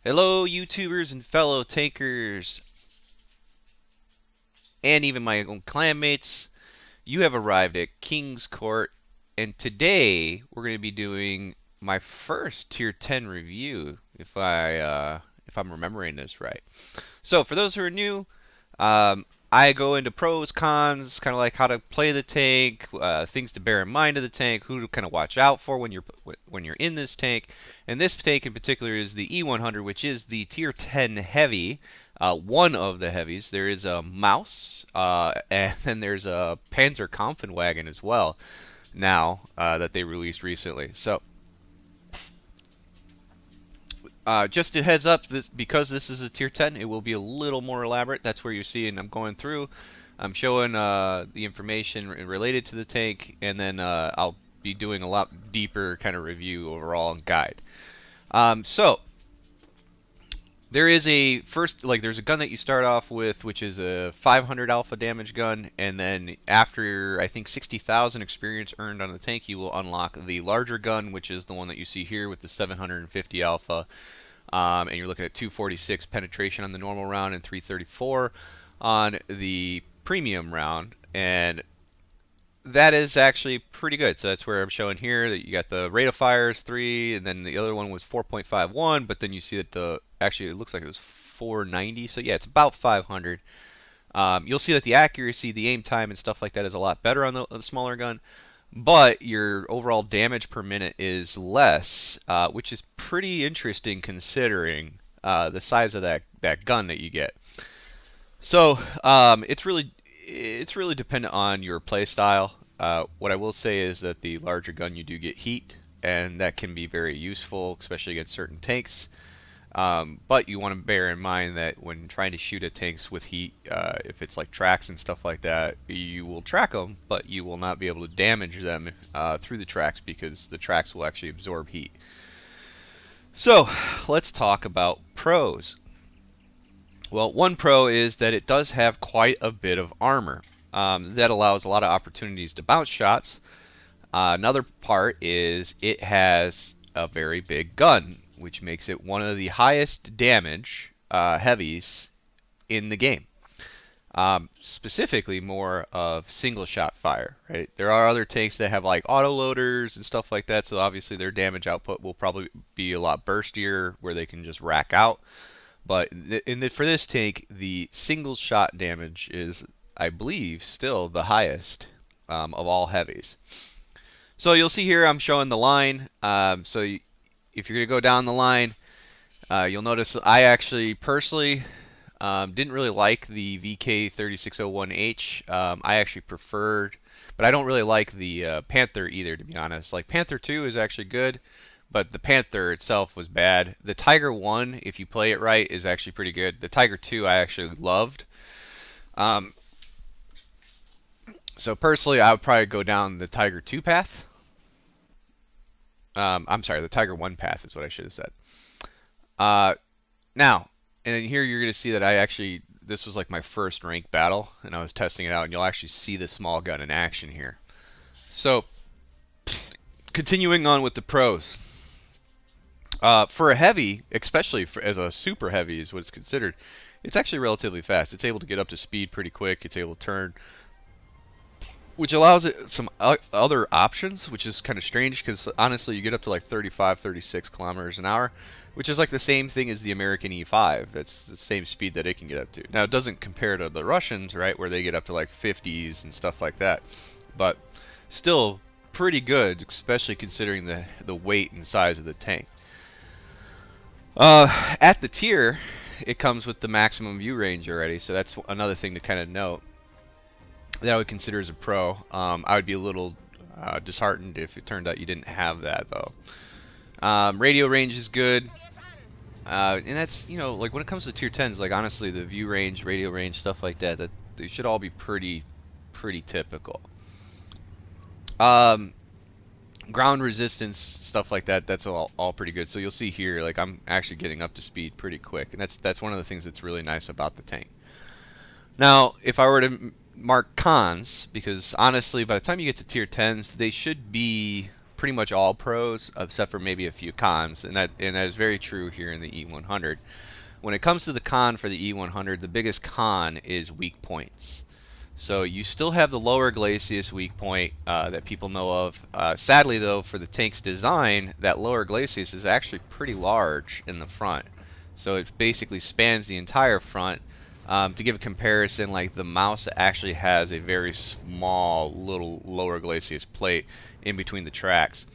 Hello, YouTubers and fellow tankers, and even my own clanmates. You have arrived at King's Court, and today we're going to be doing my first Tier 10 review, if I'm remembering this right. So, for those who are new, I go into pros, cons, kind of like how to play the tank, things to bear in mind of the tank, who to kind of watch out for when you're in this tank. And this tank in particular is the E100, which is the Tier 10 heavy, one of the heavies. There is a Mouse, and then there's a Panzer Kampfenwagen as well. Now that they released recently, so. Just a heads up, because this is a tier 10, it will be a little more elaborate. That's where you're seeing I'm going through. I'm showing the information related to the tank, and then I'll be doing a lot deeper kind of review overall and guide. So there is there's a gun that you start off with, which is a 500 alpha damage gun, and then after I think 60,000 experience earned on the tank, you will unlock the larger gun, which is the one that you see here with the 750 alpha. And you're looking at 246 penetration on the normal round and 334 on the premium round, and that is actually pretty good. So that's where I'm showing here that you got the rate of fire is 3, and then the other one was 4.51, but then you see that actually it looks like it was 490, so yeah, it's about 500. You'll see that the accuracy, the aim time, and stuff like that is a lot better on the smaller gun, but your overall damage per minute is less, which is pretty interesting considering the size of that gun that you get. So it's really dependent on your play style. What I will say is that the larger gun, you do get heat, and that can be very useful, especially against certain tanks. But you want to bear in mind that when trying to shoot at tanks with heat, if it's like tracks and stuff like that, you will track them, but you will not be able to damage them through the tracks because the tracks will actually absorb heat. So let's talk about pros. Well, one pro is that it does have quite a bit of armor. That allows a lot of opportunities to bounce shots. Another part is it has a very big gun, which makes it one of the highest damage heavies in the game. Specifically more of single shot fire, right? There are other tanks that have like auto loaders and stuff like that, so obviously their damage output will probably be a lot burstier where they can just rack out. But for this tank, the single shot damage is, I believe, still the highest of all heavies. So you'll see here I'm showing the line. If you're going to go down the line, you'll notice I actually personally didn't really like the VK3601H. I actually preferred, but I don't really like the Panther either, to be honest. Like Panther 2 is actually good, but the Panther itself was bad. The Tiger 1, if you play it right, is actually pretty good. The Tiger 2 I actually loved. So personally, I would probably go down the Tiger 2 path. I'm sorry, the Tiger 1 path is what I should have said. Now, and here you're going to see that this was like my first ranked battle, and I was testing it out, and you'll actually see the small gun in action here. So, continuing on with the pros. For a heavy, especially as a super heavy is what it's considered, it's actually relatively fast. It's able to get up to speed pretty quick. It's able to turn, which allows it some other options, which is kind of strange because honestly you get up to like 35, 36 kilometers an hour, which is like the same thing as the American E5. It's the same speed that it can get up to. Now it doesn't compare to the Russians, right, where they get up to like 50s and stuff like that, but still pretty good, especially considering the weight and size of the tank. At the tier, it comes with the maximum view range already, so that's another thing to kind of note that I would consider as a pro. I would be a little disheartened if it turned out you didn't have that, though. Radio range is good, and that's, you know, like when it comes to tier 10s, like honestly, the view range, radio range, stuff like that, they should all be pretty typical. Ground resistance, stuff like that, that's all pretty good. So you'll see here, like I'm actually getting up to speed pretty quick, and that's one of the things that's really nice about the tank. Now, if I were to mark cons, because honestly, by the time you get to tier 10s, they should be pretty much all pros, except for maybe a few cons, and that is very true here in the E100. When it comes to the con for the E100, the biggest con is weak points. So you still have the lower glacis weak point that people know of. Sadly, though, for the tank's design, that lower glacis is actually pretty large in the front. So it basically spans the entire front. To give a comparison, like the mouse actually has a very small little lower glacis plate in between the tracks.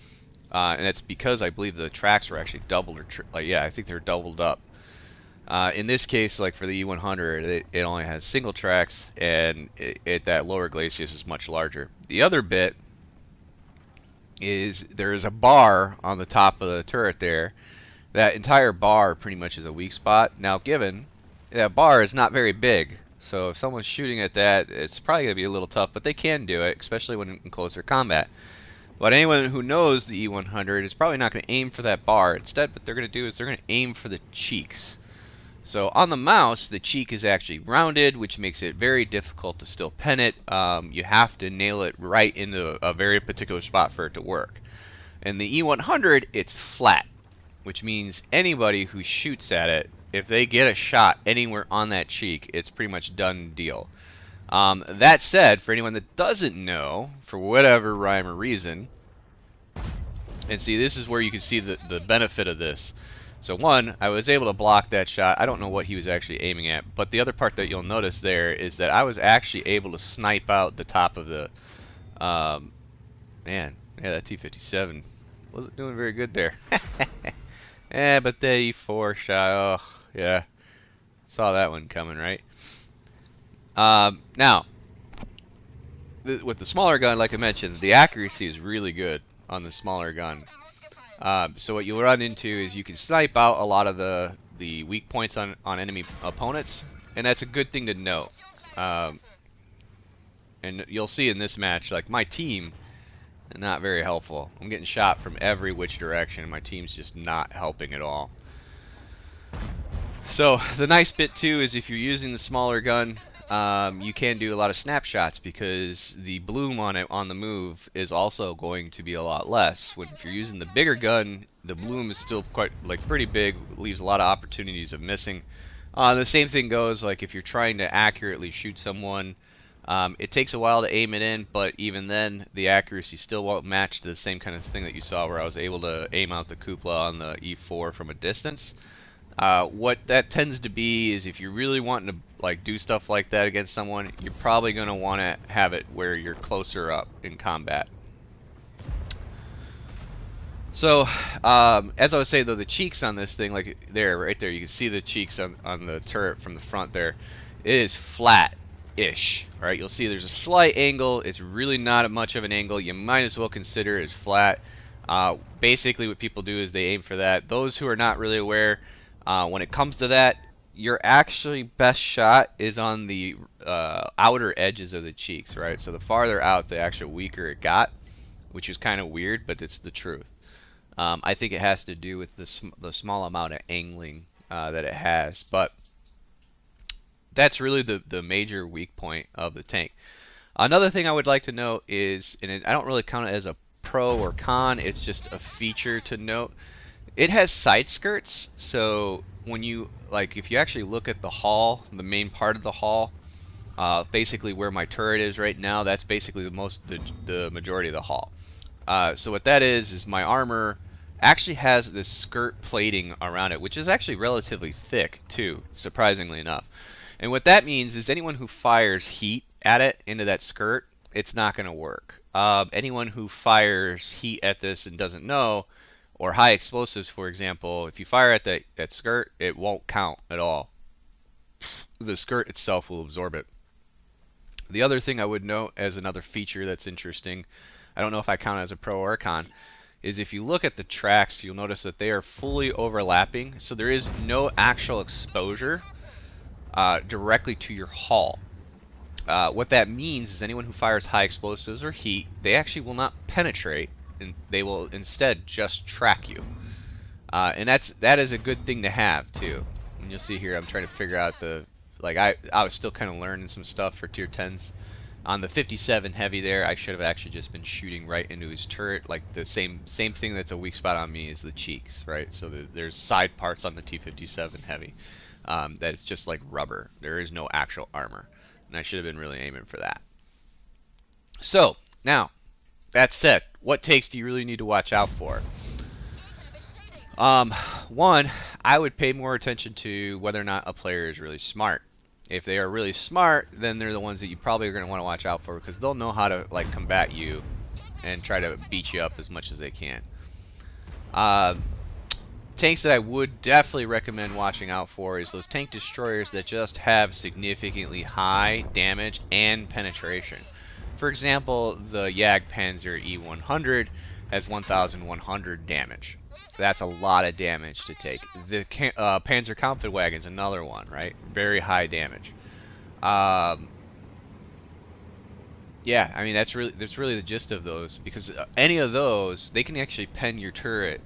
And that's because I believe the tracks were actually doubled, or yeah, I think they're doubled up. In this case, like for the E100, it only has single tracks, and that lower glacis is much larger. The other bit is there is a bar on the top of the turret there. That entire bar pretty much is a weak spot. Now, given that bar is not very big, so if someone's shooting at that, it's probably going to be a little tough, but they can do it, especially when in closer combat. But anyone who knows the E100 is probably not going to aim for that bar. Instead, what they're going to do is they're going to aim for the cheeks. So on the mouse, the cheek is actually rounded, which makes it very difficult to still pen it. You have to nail it right into a very particular spot for it to work. In the E100, it's flat, which means anybody who shoots at it, if they get a shot anywhere on that cheek, it's pretty much done deal. That said, for anyone that doesn't know, for whatever rhyme or reason, and see, this is where you can see the benefit of this. So one, I was able to block that shot. I don't know what he was actually aiming at, but the other part that you'll notice there is that I was actually able to snipe out the top of the, man, yeah, that T-57 wasn't doing very good there. Yeah, but the E4 shot, oh, yeah, saw that one coming, right? Now, with the smaller gun, like I mentioned, the accuracy is really good on the smaller gun. So what you'll run into is you can snipe out a lot of the weak points on enemy opponents, and that's a good thing to note. And you'll see in this match, like my team, not very helpful. I'm getting shot from every which direction, and my team's just not helping at all. So the nice bit too is if you're using the smaller gun, you can do a lot of snapshots because the bloom on it on the move is also going to be a lot less. If you're using the bigger gun, the bloom is still quite pretty big, leaves a lot of opportunities of missing. The same thing goes like if you're trying to accurately shoot someone. It takes a while to aim it in, but even then the accuracy still won't match to the same kind of thing that you saw where I was able to aim out the cupola on the E4 from a distance. What that tends to be is if you're really wanting to do stuff like that against someone, you're probably going to want to have it where you're closer up in combat. So as I was saying though, the cheeks on this thing, like there, right there, you can see the cheeks on the turret from the front there. It is flat-ish, right? You'll see there's a slight angle. It's really not much of an angle. You might as well consider it as flat. Basically what people do is they aim for that. Those who are not really aware, when it comes to that, your actually best shot is on the outer edges of the cheeks, right? So the farther out, the actual weaker it got, which is kind of weird, but it's the truth. I think it has to do with the small amount of angling that it has, but that's really the major weak point of the tank. Another thing I would like to note is, and I don't really count it as a pro or con, it's just a feature to note. It has side skirts, so when you if you actually look at the hull, the main part of the hull, basically where my turret is right now, that's basically the majority of the hull. So what that is my armor actually has this skirt plating around it, which is actually relatively thick too, surprisingly enough. And what that means is anyone who fires heat at it into that skirt, it's not going to work. Anyone who fires heat at this and doesn't know, or high explosives, for example, if you fire at that skirt, it won't count at all. The skirt itself will absorb it. The other thing I would note as another feature that's interesting, I don't know if I count it as a pro or a con, is if you look at the tracks, you'll notice that they are fully overlapping, so there is no actual exposure directly to your hull. What that means is anyone who fires high explosives or heat, they actually will not penetrate, and they will instead just track you. And that is a good thing to have too. And you'll see here I'm trying to figure out I was still kind of learning some stuff for tier 10s, On the 57 heavy there, I should have actually just been shooting right into his turret. Like the same thing that's a weak spot on me is the cheeks, right? So there's side parts on the T57 heavy that it's just like rubber. There is no actual armor, and I should have been really aiming for that. So now, that said, what takes do you really need to watch out for? One, I would pay more attention to whether or not a player is really smart. If they are really smart, then they're the ones that you probably are going to want to watch out for because they'll know how to like combat you and try to beat you up as much as they can. Tanks that I would definitely recommend watching out for is those tank destroyers that just have significantly high damage and penetration. For example, the Jagdpanzer E100 has 1,100 damage. That's a lot of damage to take. The Panzer Kampfwagen is another one, right? Very high damage. Yeah, I mean that's really the gist of those because any of those they can actually pen your turret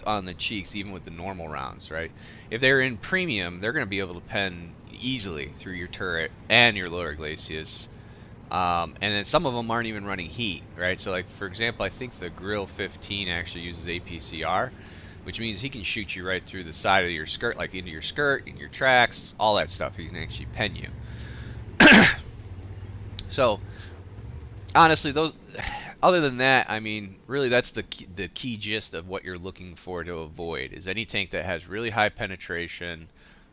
on the cheeks even with the normal rounds, right? If they're in premium, they're going to be able to pen easily through your turret and your lower glacis. And then some of them aren't even running heat, right? So like for example, I think the Grill 15 actually uses APCR, which means he can shoot you right through the side of your skirt, like into your skirt, in your tracks, all that stuff. He can actually pen you. So honestly, those. Other than that, I mean, really that's the key gist of what you're looking for to avoid is any tank that has really high penetration.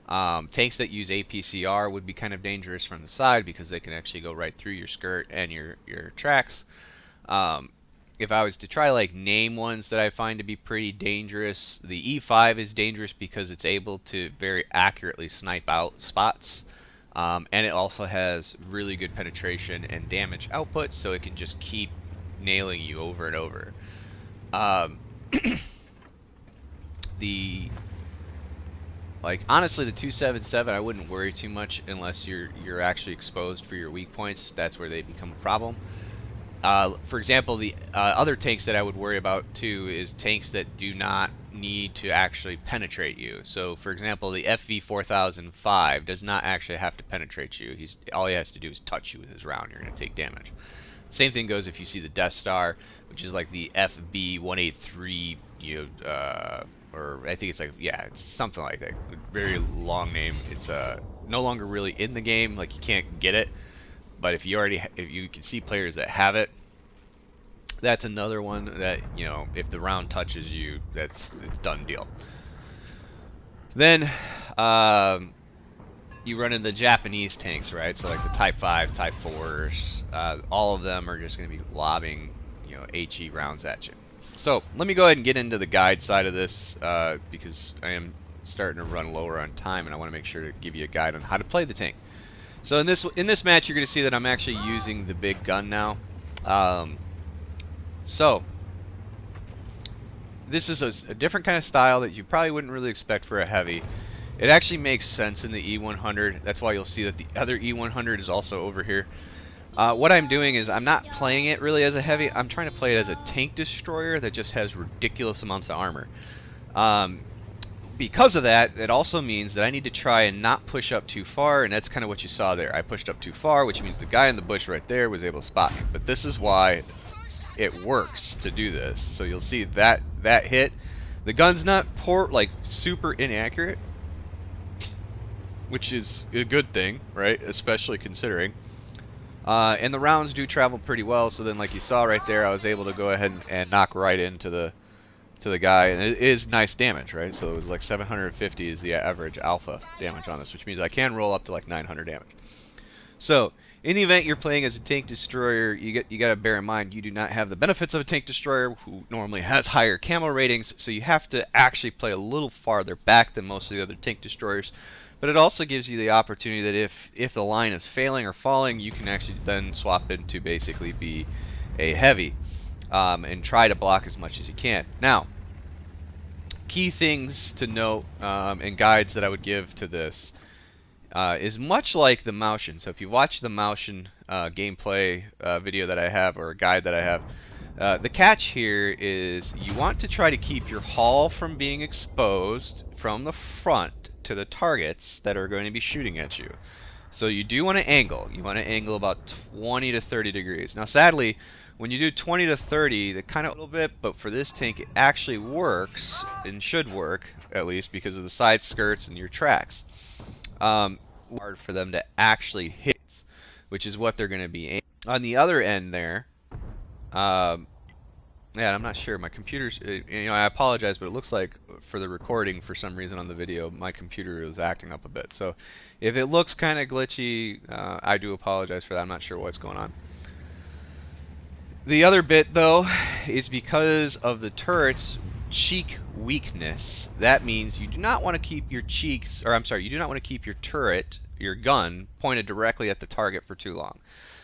Tanks that use APCR would be kind of dangerous from the side because they can actually go right through your skirt and your tracks. If I was to try like name ones that I find to be pretty dangerous, the E5 is dangerous because it's able to very accurately snipe out spots. And it also has really good penetration and damage output, so it can just keep nailing you over and over. Honestly, the 277 I wouldn't worry too much unless you're actually exposed for your weak points. That's where they become a problem. For example, the other tanks that I would worry about too is tanks that do not need to actually penetrate you. So for example, the FV 4005 does not actually have to penetrate you. All he has to do is touch you with his round. You're going to take damage. Same thing goes if you see the Death Star, which is like the FB 183, or I think it's like, yeah, it's something like that. Very long name. It's no longer really in the game, like you can't get it. But if you can see players that have it, that's another one that, if the round touches you, it's done deal. Then you run into the Japanese tanks, right? So like the Type 5s, Type 4s, all of them are just going to be lobbing, HE rounds at you. So let me go ahead and get into the guide side of this because I am starting to run lower on time, and I want to make sure to give you a guide on how to play the tank. So in this match, you're going to see that I'm actually using the big gun now. So this is a different kind of style that you probably wouldn't really expect for a heavy. It actually makes sense in the E100. That's why you'll see that the other E100 is also over here. What I'm doing is I'm not playing it really as a heavy. I'm trying to play it as a tank destroyer that just has ridiculous amounts of armor. Because of that, it also means that I need to try and not push up too far, and that's kind of what you saw there. I pushed up too far, which means the guy in the bush right there was able to spot me. But this is why it works to do this. So you'll see that hit. The gun's not super inaccurate, which is a good thing, right? Especially considering. And the rounds do travel pretty well, so then like you saw right there, I was able to go ahead and knock right into the guy, and it is nice damage, right? So it was like 750 is the average alpha damage on this, which means I can roll up to like 900 damage. So in the event you're playing as a tank destroyer, you got to bear in mind you do not have the benefits of a tank destroyer who normally has higher camo ratings, so you have to actually play a little farther back than most of the other tank destroyers. But it also gives you the opportunity that if the line is failing or falling, you can actually then swap into basically be a heavy. And try to block as much as you can. Now, key things to note and guides that I would give to this is much like the Maushin. So if you watch the Maushin gameplay video that I have, or a guide that I have, the catch here is you want to try to keep your hull from being exposed from the front to the targets that are going to be shooting at you. So you do want to angle. You want to angle about 20 to 30 degrees. Now sadly, when you do 20 to 30, that kind of a little bit, but for this tank it actually works, and should work at least, because of the side skirts and your tracks. Hard for them to actually hit, which is what they're going to be aiming. On the other end there, yeah, I'm not sure. My computer's, I apologize, but it looks like for the recording, for some reason on the video, my computer is acting up a bit. So if it looks kind of glitchy, I do apologize for that. I'm not sure what's going on. The other bit, though, is because of the turret's cheek weakness. That means you do not want to keep your cheeks, or I'm sorry, you do not want to keep your turret, your gun, pointed directly at the target for too long.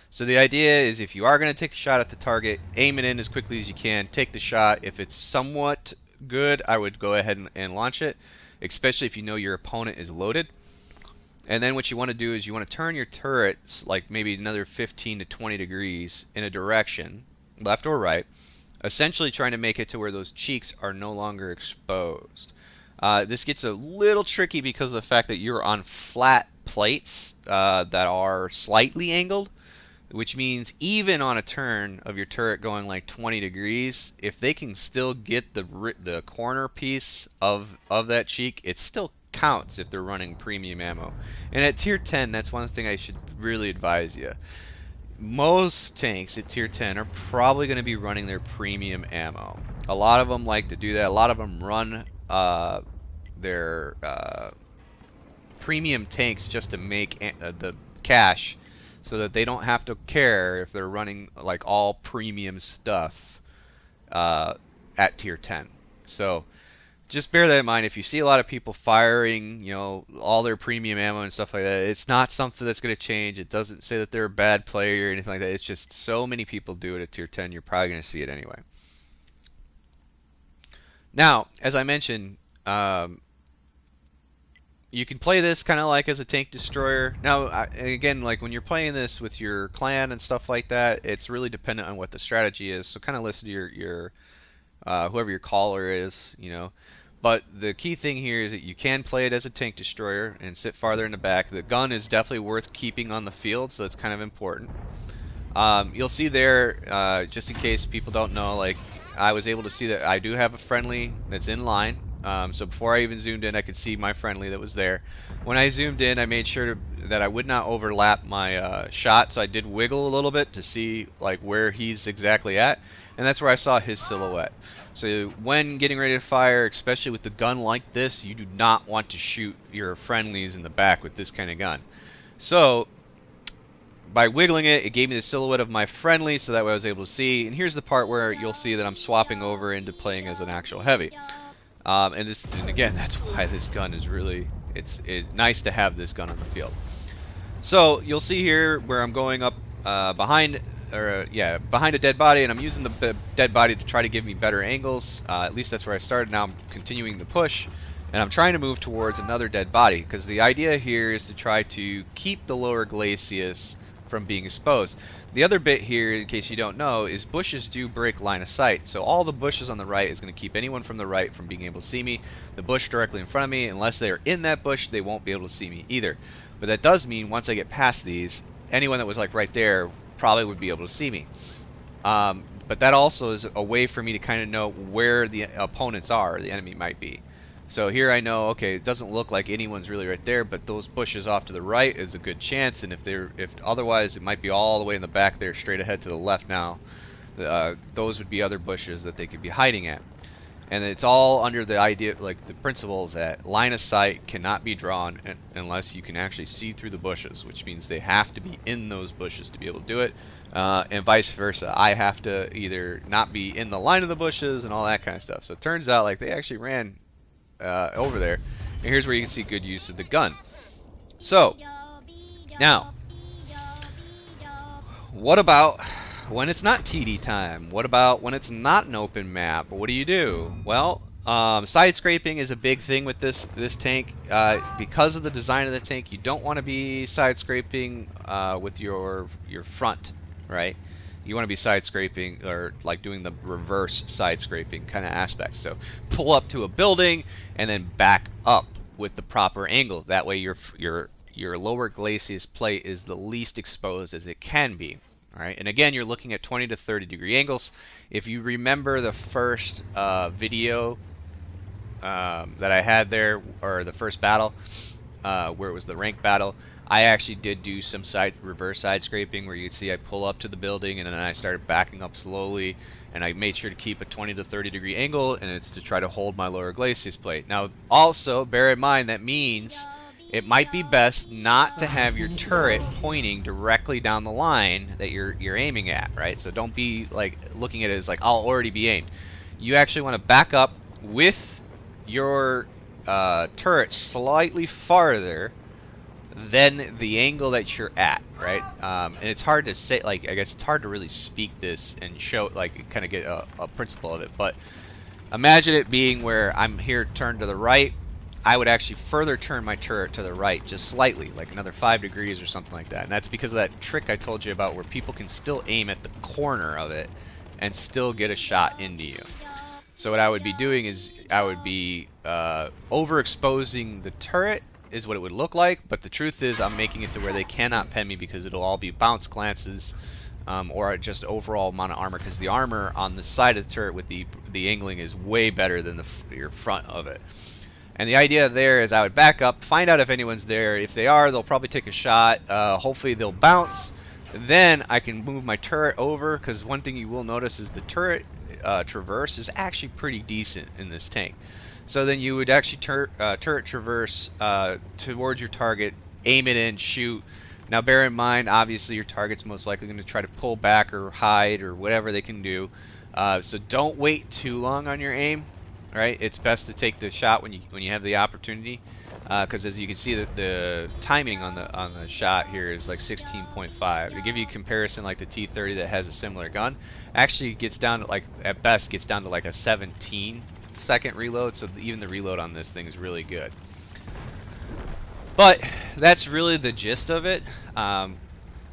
So the idea is, if you are going to take a shot at the target, aim it in as quickly as you can, take the shot. If it's somewhat good, I would go ahead and launch it, especially if you know your opponent is loaded. And then what you want to do is you want to turn your turrets like maybe another 15 to 20 degrees in a direction, left or right, essentially trying to make it to where those cheeks are no longer exposed. This gets a little tricky because of the fact that you're on flat plates that are slightly angled, which means even on a turn of your turret going like 20 degrees, if they can still get the corner piece of that cheek, it still counts if they're running premium ammo. And at tier 10, that's one thing I should really advise you. Most tanks at tier 10 are probably going to be running their premium ammo. A lot of them like to do that. A lot of them run their premium tanks just to make the cash, so that they don't have to care if they're running like all premium stuff at tier 10. So just bear that in mind. If you see a lot of people firing, all their premium ammo and stuff like that, it's not something that's going to change. It doesn't say that they're a bad player or anything like that. It's just so many people do it at tier 10, you're probably going to see it anyway. Now, as I mentioned, you can play this kind of like as a tank destroyer. Now, again, like when you're playing this with your clan and stuff like that, it's really dependent on what the strategy is. So kind of listen to your whoever your caller is, But the key thing here is that you can play it as a tank destroyer and sit farther in the back. The gun is definitely worth keeping on the field, so that's kind of important. You'll see there, just in case people don't know, like I was able to see that I do have a friendly that's in line. So before I even zoomed in, I could see my friendly that was there. When I zoomed in, I made sure that I would not overlap my shot, so I did wiggle a little bit to see like where he's exactly at, and that's where I saw his silhouette. So when getting ready to fire, especially with the gun like this, you do not want to shoot your friendlies in the back with this kind of gun. So by wiggling it, it gave me the silhouette of my friendly, so that way I was able to see. And here's the part where you'll see that I'm swapping over into playing as an actual heavy. And again, that's why this gun is really, it's nice to have this gun on the field. So you'll see here where I'm going up behind a dead body, and I'm using the dead body to try to give me better angles. At least that's where I started. Now I'm continuing the push, and I'm trying to move towards another dead body, because the idea here is to try to keep the lower glacis from being exposed. The other bit here, in case you don't know, is bushes do break line of sight. So all the bushes on the right is going to keep anyone from the right from being able to see me. The bush directly in front of me, unless they're in that bush, they won't be able to see me either. But that does mean once I get past these, anyone that was like right there probably would be able to see me. But that also is a way for me to kind of know where the opponents are, the enemy might be. So here I know, okay, it doesn't look like anyone's really right there, but those bushes off to the right is a good chance, and if otherwise it might be all the way in the back there, straight ahead to the left now. Those would be other bushes that they could be hiding at. And it's all under the idea, like the principle is that line of sight cannot be drawn unless you can actually see through the bushes, which means they have to be in those bushes to be able to do it, and vice versa. I have to either not be in the line of the bushes and all that kind of stuff. So it turns out like they actually ran over there, and here's where you can see good use of the gun. So now, what about when it's not TD time? What about when it's not an open map? What do you do? Well, side scraping is a big thing with this tank. Because of the design of the tank, you don't want to be side scraping with your front, right? You want to be side scraping, or like doing the reverse side scraping kind of aspect. So pull up to a building and then back up with the proper angle. That way your your lower glacis plate is the least exposed as it can be. All right, and again, you're looking at 20 to 30 degree angles. If you remember the first video that I had there, or the first battle, where it was the rank battle, I actually did do some reverse side scraping where you can see I pull up to the building and then I started backing up slowly, and I made sure to keep a 20 to 30 degree angle, and it's to try to hold my lower glacis plate. Now also bear in mind that means it might be best not to have your turret pointing directly down the line that you're aiming at, right? So don't be like looking at it as like I'll already be aimed. You actually want to back up with your turret slightly farther than the angle that you're at, right? And it's hard to say, like, I guess it's hard to really speak this and show, like, kind of get a principle of it, but imagine it being where I'm here turned to the right. I would actually further turn my turret to the right just slightly, like another 5 degrees or something like that. And that's because of that trick I told you about where people can still aim at the corner of it and still get a shot into you. So what I would be doing is I would be overexposing the turret is what it would look like, but the truth is I'm making it to where they cannot pen me because it'll all be bounce glances or just overall amount of armor, because the armor on the side of the turret with the angling is way better than your front of it. And the idea there is I would back up, find out if anyone's there. If they are, they'll probably take a shot. Hopefully they'll bounce. Then I can move my turret over, because one thing you will notice is the turret traverse is actually pretty decent in this tank. So then you would actually turret traverse towards your target, aim it in, shoot. Now bear in mind, obviously your target's most likely going to try to pull back or hide or whatever they can do. So don't wait too long on your aim. Right? It's best to take the shot when you have the opportunity, because as you can see, the timing on the shot here is like 16.5. To give you a comparison, like the T30 that has a similar gun actually gets down to, like, at best gets down to like a 17-second reload. So even the reload on this thing is really good. But that's really the gist of it. And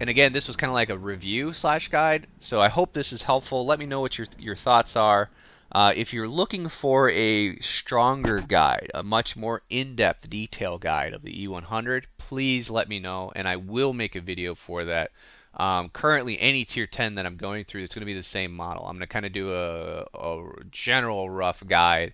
again, this was kind of like a review / guide. So I hope this is helpful. Let me know what your thoughts are. If you're looking for a stronger guide, a much more in-depth detail guide of the E100, please let me know, and I will make a video for that. Currently, any tier 10 that I'm going through, it's going to be the same model. I'm going to kind of do a general rough guide,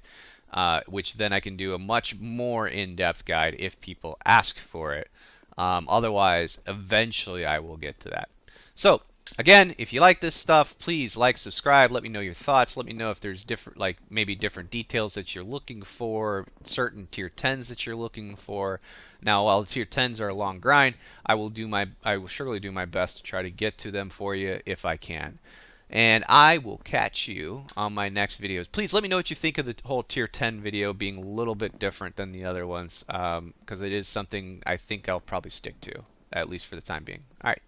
which then I can do a much more in-depth guide if people ask for it. Otherwise, eventually I will get to that. So, again, if you like this stuff, please like, subscribe, let me know your thoughts, let me know if there's different, like maybe different details that you're looking for, certain tier 10s that you're looking for. Now, while the tier 10s are a long grind, I will surely do my best to try to get to them for you if I can. And I will catch you on my next videos. Please let me know what you think of the whole tier 10 video being a little bit different than the other ones, because it is something I think I'll probably stick to, at least for the time being. All right.